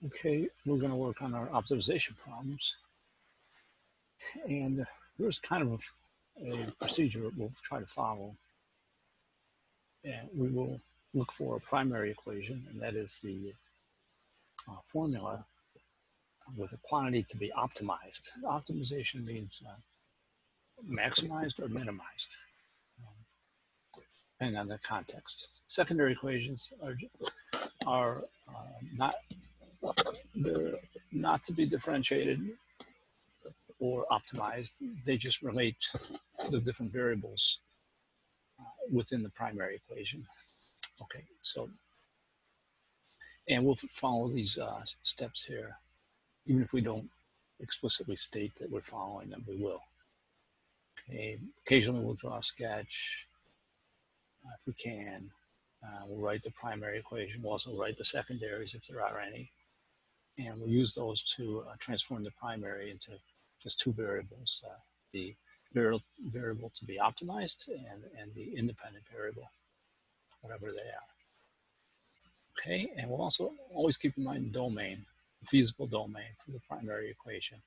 Okay, we're going to work on our optimization problems. And there's kind of a procedure we'll try to follow. And we will look for a primary equation, and that is the formula with a quantity to be optimized. Optimization means maximized or minimized, depending on the context. Secondary equations are not to be differentiated or optimized. They just relate the different variables within the primary equation. Okay, so, and we'll follow these steps here. Even if we don't explicitly state that we're following them, we will. Okay, occasionally we'll draw a sketch if we can. We'll write the primary equation. We'll also write the secondaries if there are any. And we'll use those to transform the primary into just two variables, the variable to be optimized and the independent variable, whatever they are. Okay, and we'll also always keep in mind the domain, the feasible domain for the primary equation.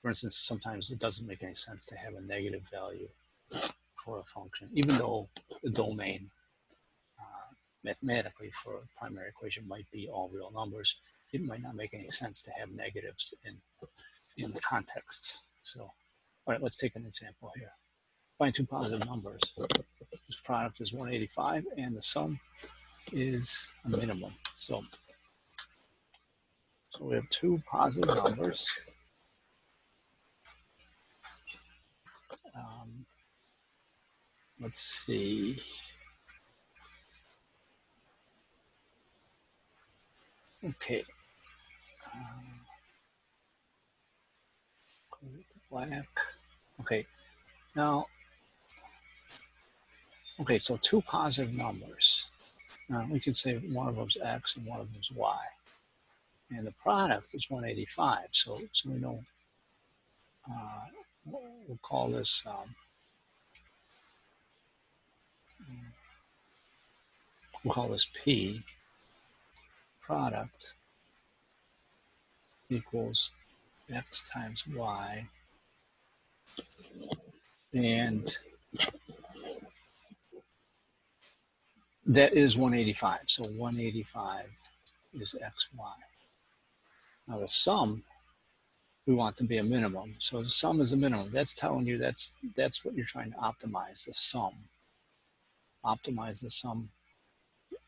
For instance, sometimes it doesn't make any sense to have a negative value for a function, even though the domain mathematically for a primary equation might be all real numbers. It might not make any sense to have negatives in the context. So, all right, let's take an example here. Find two positive numbers. This product is 185, and the sum is a minimum. So we have two positive numbers. Let's see. Okay. Black. Okay. Now, okay, so two positive numbers. Now, we can say one of them is X and one of them is Y. And the product is 185. So we know, we'll call this, P. Product equals X times Y. And that is 185. So 185 is XY. Now the sum we want to be a minimum. So the sum is a minimum. That's telling you that's what you're trying to optimize, the sum. Optimize the sum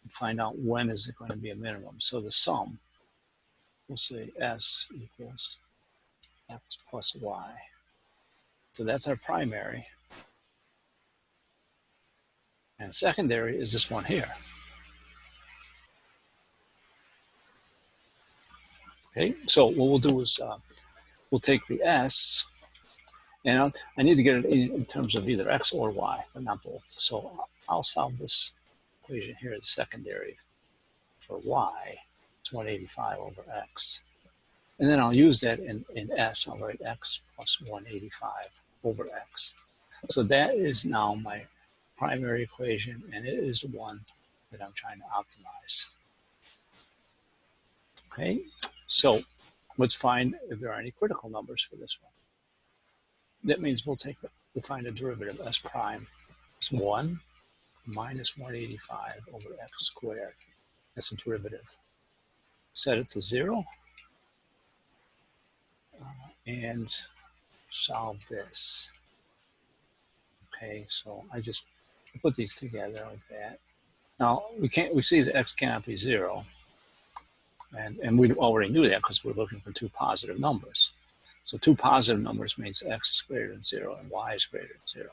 and find out when is it going to be a minimum. So the sum, we'll say S equals X plus Y. So that's our primary. And secondary is this one here. Okay, so what we'll do is we'll take the S, and I need to get it in terms of either X or Y, but not both. So I'll solve this equation here as secondary for Y. It's 185 over X. And then I'll use that in S. I'll write X plus 185 over X. So that is now my primary equation, and it is the one that I'm trying to optimize. Okay, so let's find if there are any critical numbers for this one. That means we'll find a derivative. S prime is 1 minus 185 over X squared. That's a derivative. Set it to 0 and solve this. Okay, so I just put these together like that. Now we see that X cannot be 0. And we already knew that because we're looking for two positive numbers. So two positive numbers means X is greater than 0 and Y is greater than 0.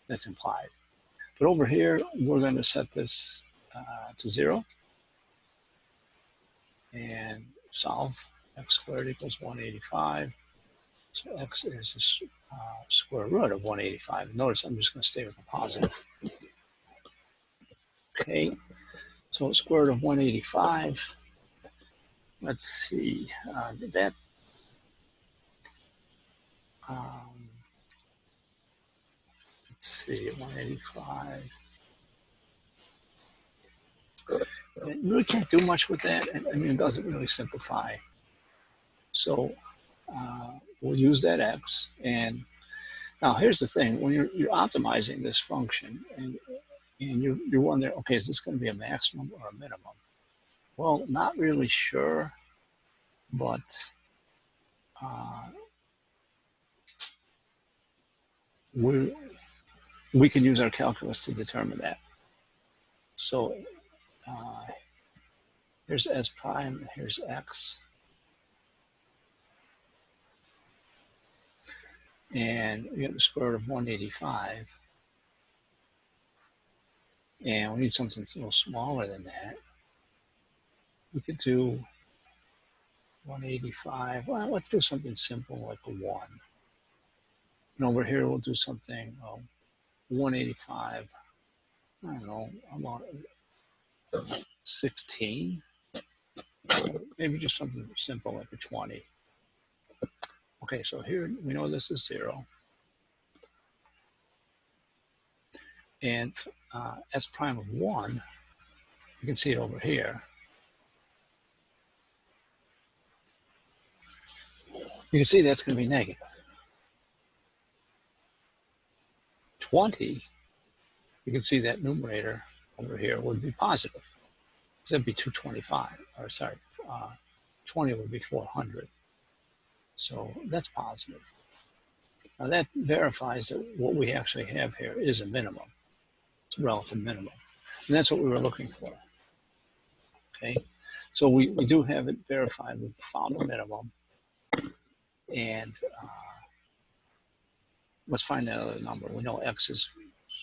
That's implied. But over here, we're going to set this to 0 and solve X squared equals 185. So X is the square root of 185. Notice I'm just going to stay with the positive. Okay, so square root of 185. Let's see, let's see, 185. you really can't do much with that. I mean, it doesn't really simplify. So we'll use that x. And now here's the thing: when you're optimizing this function, and you're wondering, okay, is this going to be a maximum or a minimum? Well, not really sure, but we can use our calculus to determine that. So here's s prime, here's x, and we get the square root of 185. And we need something a little smaller than that. We could do 185. Well, let's do something simple like a 1. And over here, we'll do something 185. I don't know, about 16. Maybe just something simple like a 20. Okay, so here we know this is 0. And s prime of 1, you can see it over here. You can see that's going to be negative. 20, you can see that numerator over here would be positive. That'd be 225, or sorry, 20 would be 400. So that's positive. Now that verifies that what we actually have here is a minimum. It's a relative minimum. And that's what we were looking for. Okay, so we do have it verified. We found a minimum. And let's find that other number. We know x is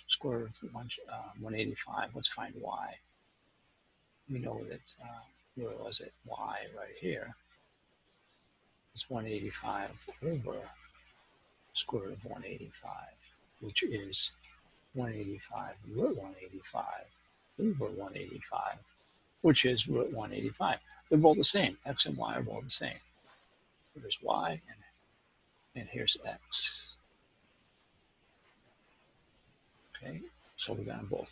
square root of 185. Let's find y. We know that, where was it? Y right here. It's 185 over square root of 185, which is 185 root 185 over 185, which is root 185. They're both the same. X and y are both the same. Here's y, and here's x. Okay, so we got them both.